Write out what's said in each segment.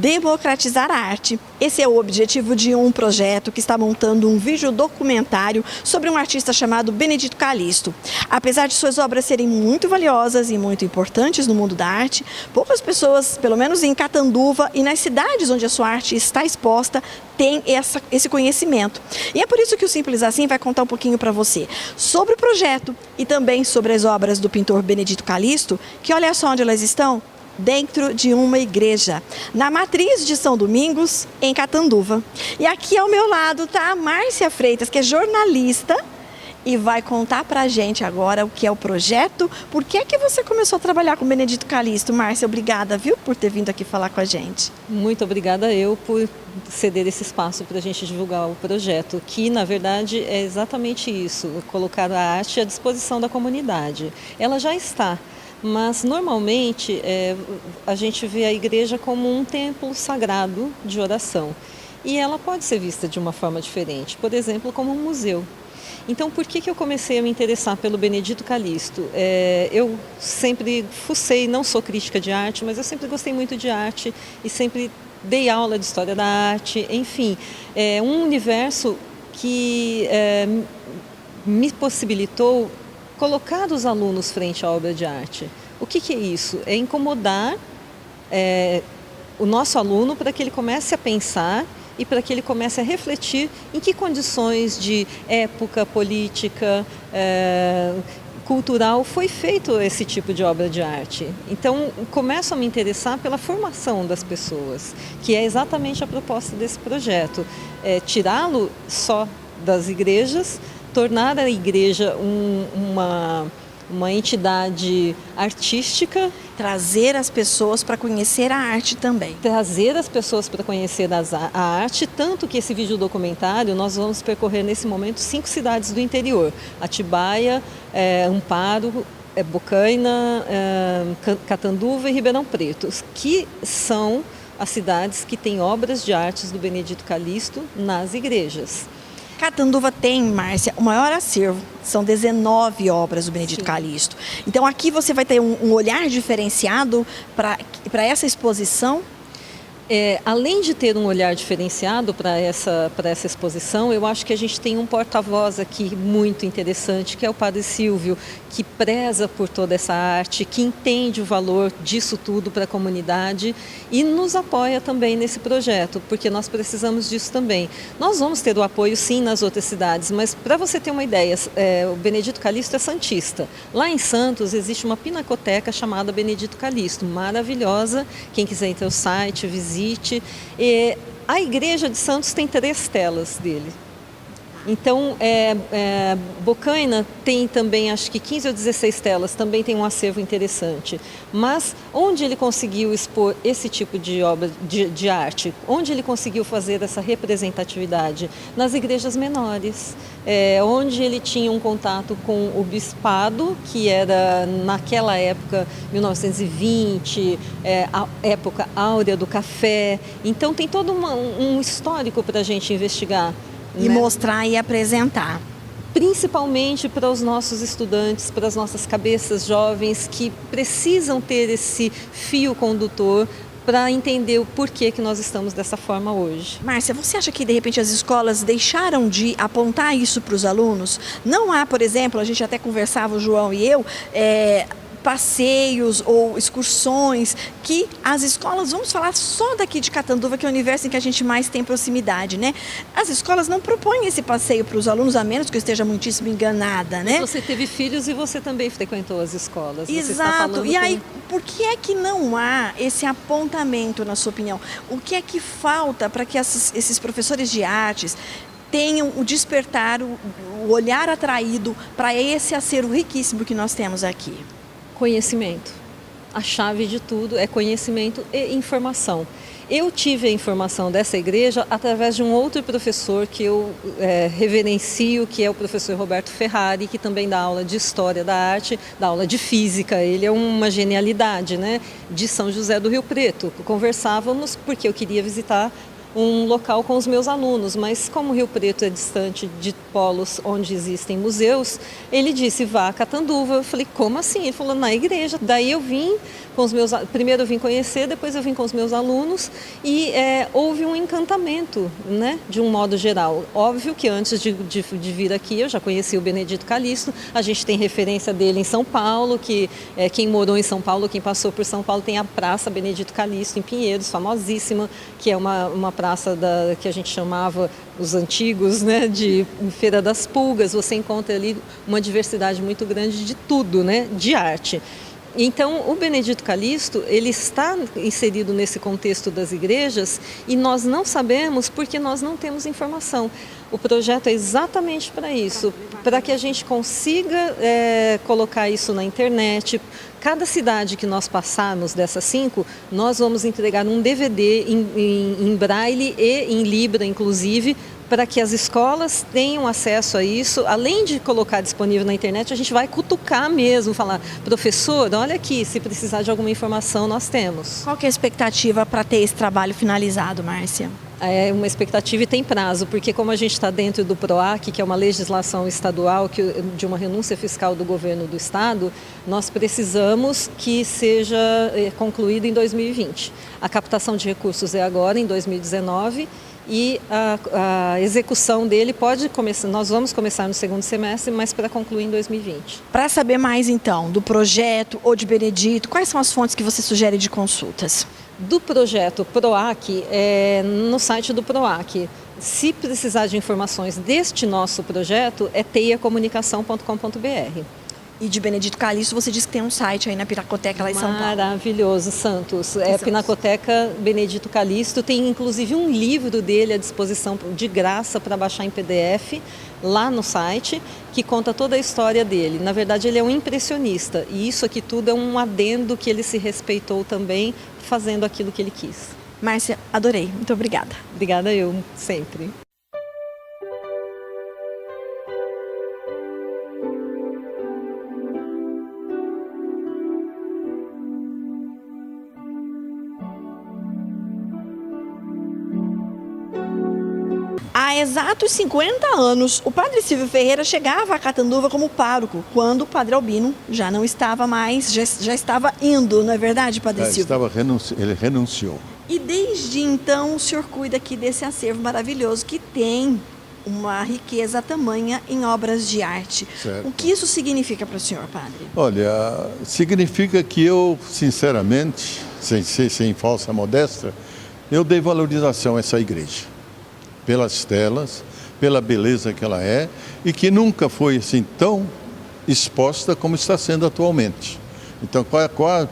democratizar a arte. Esse é o objetivo de um projeto que está montando um vídeo documentário sobre um artista chamado Benedito Calixto. Apesar de suas obras serem muito valiosas e muito importantes no mundo da arte, poucas pessoas, pelo menos em Catanduva e nas cidades onde a sua arte está exposta, têm esse conhecimento. E é por isso que o Simples Assim vai contar um pouquinho para você sobre o projeto e também sobre as obras do pintor Benedito Calixto, que olha só onde elas estão. Dentro de uma igreja, na Matriz de São Domingos, em Catanduva. E aqui ao meu lado está a Márcia Freitas, que é jornalista e vai contar pra gente agora o que é o projeto. Por que é que você começou a trabalhar com Benedito Calixto? Márcia, obrigada, viu, por ter vindo aqui falar com a gente. Muito obrigada eu por ceder esse espaço para a gente divulgar o projeto, que na verdade é exatamente isso, colocar a arte à disposição da comunidade. Ela já está. Mas, normalmente, a gente vê a igreja como um templo sagrado de oração. E ela pode ser vista de uma forma diferente, por exemplo, como um museu. Então, por que eu comecei a me interessar pelo Benedito Calixto? Eu sempre fucei, não sou crítica de arte, mas eu sempre gostei muito de arte e sempre dei aula de história da arte. Enfim, é um universo que me possibilitou colocar os alunos frente à obra de arte. O que é isso? É incomodar o nosso aluno para que ele comece a pensar e para que ele comece a refletir em que condições de época, política, cultural foi feito esse tipo de obra de arte. Então, começo a me interessar pela formação das pessoas, que é exatamente a proposta desse projeto. Tirá-lo só das igrejas, tornar a igreja uma entidade artística. Trazer as pessoas para conhecer a arte também. Trazer as pessoas para conhecer a arte, tanto que esse vídeo documentário nós vamos percorrer nesse momento 5 cidades do interior. Atibaia, Amparo, Bocaina, Catanduva e Ribeirão Preto, que são as cidades que têm obras de artes do Benedito Calixto nas igrejas. Catanduva tem, Márcia, o maior acervo, são 19 obras do Benedito Calixto. Então aqui você vai ter um olhar diferenciado para essa exposição? Além de ter um olhar diferenciado para essa exposição, eu acho que a gente tem um porta-voz aqui muito interessante, que é o Padre Silvio, que preza por toda essa arte, que entende o valor disso tudo para a comunidade e nos apoia também nesse projeto, porque nós precisamos disso também. Nós vamos ter o apoio sim nas outras cidades, mas para você ter uma ideia, o Benedito Calixto é santista. Lá em Santos existe uma pinacoteca chamada Benedito Calixto, maravilhosa. Quem quiser ir ao site, visite. A igreja de Santos tem 3 telas dele. Então, Bocaina tem também, acho que 15 ou 16 telas, também tem um acervo interessante. Mas onde ele conseguiu expor esse tipo de obra de arte? Onde ele conseguiu fazer essa representatividade? Nas igrejas menores, onde ele tinha um contato com o bispado, que era naquela época, 1920, a época áurea do café. Então tem todo um histórico para a gente investigar. E mostrar e apresentar. Principalmente para os nossos estudantes, para as nossas cabeças jovens que precisam ter esse fio condutor para entender o porquê que nós estamos dessa forma hoje. Márcia, você acha que de repente as escolas deixaram de apontar isso para os alunos? Não há, por exemplo, a gente até conversava, o João e eu, passeios ou excursões que as escolas, vamos falar só daqui de Catanduva, que é o universo em que a gente mais tem proximidade, né? As escolas não propõem esse passeio para os alunos, a menos que eu esteja muitíssimo enganada, né? Você teve filhos e você também frequentou as escolas. Exato. E aí, por que é que não há esse apontamento, na sua opinião? O que é que falta para que esses professores de artes tenham o despertar, o olhar atraído para esse acervo riquíssimo que nós temos aqui? Conhecimento. A chave de tudo é conhecimento e informação. Eu tive a informação dessa igreja através de um outro professor que eu reverencio, que é o professor Roberto Ferrari, que também dá aula de História da Arte, dá aula de Física. Ele é uma genialidade, né? De São José do Rio Preto. Conversávamos porque eu queria visitar um local com os meus alunos, mas como Rio Preto é distante de polos onde existem museus, ele disse, vá a Catanduva. Eu falei, como assim? Ele falou, na igreja. Daí eu vim com os meus, primeiro eu vim conhecer, depois eu vim com os meus alunos e houve um encantamento, né, de um modo geral. Óbvio que antes de vir aqui eu já conheci o Benedito Calixto, a gente tem referência dele em São Paulo, que quem morou em São Paulo, quem passou por São Paulo, tem a Praça Benedito Calixto em Pinheiros, famosíssima, que é uma praça que a gente chamava, os antigos, né, de Feira das Pulgas. Você encontra ali uma diversidade muito grande de tudo, né, de arte. Então, o Benedito Calixto, ele está inserido nesse contexto das igrejas e nós não sabemos porque nós não temos informação. O projeto é exatamente para isso, para que a gente consiga colocar isso na internet. Cada cidade que nós passarmos dessas 5, nós vamos entregar um DVD em braille e em libra, inclusive, para que as escolas tenham acesso a isso. Além de colocar disponível na internet, a gente vai cutucar mesmo, falar, professor, olha aqui, se precisar de alguma informação, nós temos. Qual que é a expectativa para ter esse trabalho finalizado, Márcia? É uma expectativa e tem prazo, porque como a gente está dentro do PROAC, que é uma legislação estadual de uma renúncia fiscal do governo do estado, nós precisamos que seja concluído em 2020. A captação de recursos é agora, em 2019, e a execução dele pode começar, nós vamos começar no segundo semestre, mas para concluir em 2020. Para saber mais então do projeto ou de Benedito, quais são as fontes que você sugere de consultas? Do projeto PROAC, no site do PROAC. Se precisar de informações deste nosso projeto, é teiacomunicação.com.br. E de Benedito Calixto, você disse que tem um site aí na Pinacoteca lá em São Paulo. Maravilhoso, Santos. Pinacoteca Benedito Calixto. Tem inclusive um livro dele à disposição de graça para baixar em PDF lá no site, que conta toda a história dele. Na verdade, ele é um impressionista e isso aqui tudo é um adendo que ele se respeitou também, fazendo aquilo que ele quis. Márcia, adorei. Muito obrigada. Obrigada eu, sempre. Há exatos 50 anos, o padre Silvio Ferreira chegava a Catanduva como pároco, quando o padre Albino já não estava mais, já estava indo, não é verdade, padre Silvio? Ele renunciou. E desde então o senhor cuida aqui desse acervo maravilhoso que tem uma riqueza tamanha em obras de arte. Certo. O que isso significa para o senhor, padre? Olha, significa que eu, sinceramente, sem falsa modéstia, eu dei valorização a essa igreja. Pelas telas, pela beleza que ela é e que nunca foi assim tão exposta como está sendo atualmente. Então,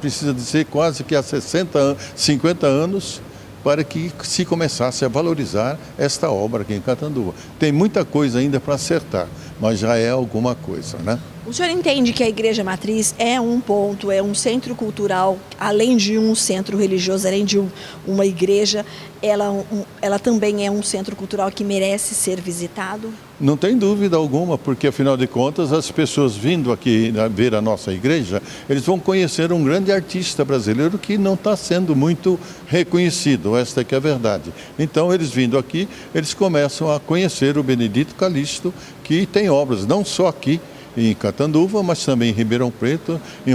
precisa dizer quase que há 50 anos para que se começasse a valorizar esta obra aqui em Catanduva. Tem muita coisa ainda para acertar, mas já é alguma coisa, né? O senhor entende que a Igreja Matriz é um ponto, é um centro cultural, além de um centro religioso, além de uma igreja, ela também é um centro cultural que merece ser visitado? Não tem dúvida alguma, porque afinal de contas as pessoas vindo aqui ver a nossa igreja, eles vão conhecer um grande artista brasileiro que não está sendo muito reconhecido, esta que é a verdade. Então eles vindo aqui, eles começam a conhecer o Benedito Calixto, que tem obras não só aqui em Catanduva, mas também em Ribeirão Preto, em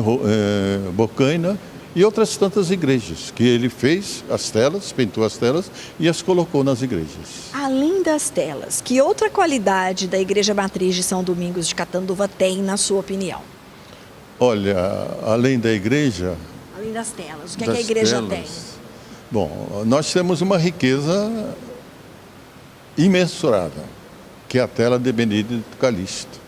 Bocaina e outras tantas igrejas, que ele fez as telas, pintou as telas e as colocou nas igrejas. Além das telas, que outra qualidade da Igreja Matriz de São Domingos de Catanduva tem, na sua opinião? Olha, além da igreja... Além das telas, o que é que a igreja tem? Bom, nós temos uma riqueza imensurável, que é a tela de Benedito Calixto,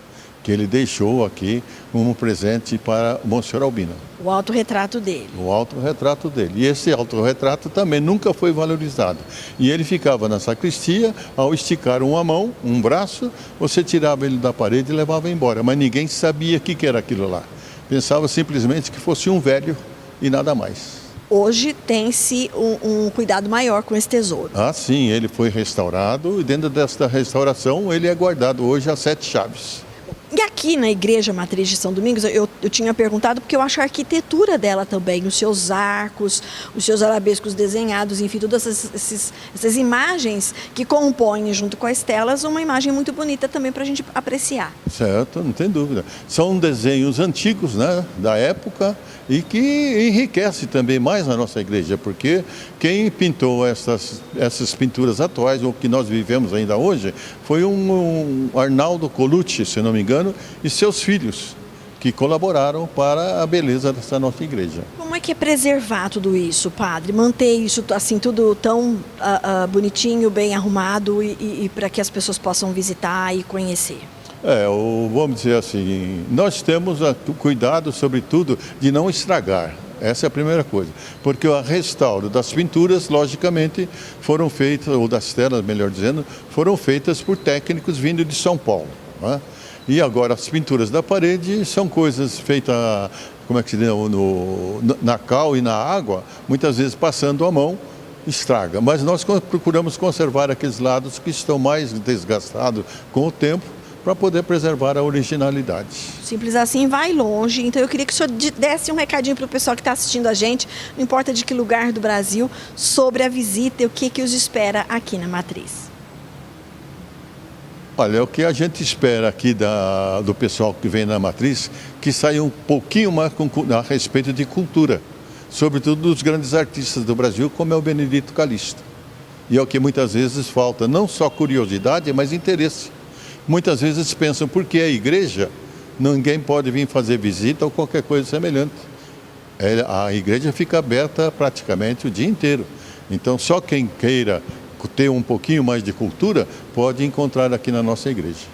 que ele deixou aqui como presente para o Monsenhor Albino. O autorretrato dele. O autorretrato dele. E esse autorretrato também nunca foi valorizado. E ele ficava na sacristia, ao esticar uma mão, um braço, você tirava ele da parede e levava embora. Mas ninguém sabia o que era aquilo lá. Pensava simplesmente que fosse um velho e nada mais. Hoje tem-se um cuidado maior com esse tesouro. Ah, sim, ele foi restaurado e dentro desta restauração ele é guardado hoje a 7 chaves. E a Aqui na Igreja Matriz de São Domingos, eu tinha perguntado porque eu acho a arquitetura dela também, os seus arcos, os seus arabescos desenhados, enfim, todas essas imagens que compõem, junto com as telas, uma imagem muito bonita também para a gente apreciar. Certo, não tem dúvida. São desenhos antigos, né, da época e que enriquece também mais a nossa igreja, porque quem pintou essas pinturas atuais, ou que nós vivemos ainda hoje, foi um Arnaldo Colucci, se não me engano, e seus filhos, que colaboraram para a beleza dessa nossa igreja. Como é que é preservar tudo isso, padre? Manter isso assim tudo tão bonitinho, bem arrumado e para que as pessoas possam visitar e conhecer? Vamos dizer assim, nós temos o cuidado, sobretudo, de não estragar. Essa é a primeira coisa, porque o restauro das pinturas, logicamente, foram feitas, ou das telas, melhor dizendo, foram feitas por técnicos vindo de São Paulo, né? E agora as pinturas da parede são coisas feitas, como é que se diz, na cal e na água, muitas vezes passando a mão, estraga. Mas nós procuramos conservar aqueles lados que estão mais desgastados com o tempo, para poder preservar a originalidade. Simples assim, vai longe. Então eu queria que o senhor desse um recadinho para o pessoal que está assistindo a gente, não importa de que lugar do Brasil, sobre a visita e o que os espera aqui na Matriz. Olha, o que a gente espera aqui do pessoal que vem na Matriz, que saia um pouquinho mais a respeito de cultura, sobretudo dos grandes artistas do Brasil, como é o Benedito Calixto. E é o que muitas vezes falta, não só curiosidade, mas interesse. Muitas vezes pensam, porque a igreja, ninguém pode vir fazer visita ou qualquer coisa semelhante. A igreja fica aberta praticamente o dia inteiro. Então, só quem queira ter um pouquinho mais de cultura pode encontrar aqui na nossa igreja.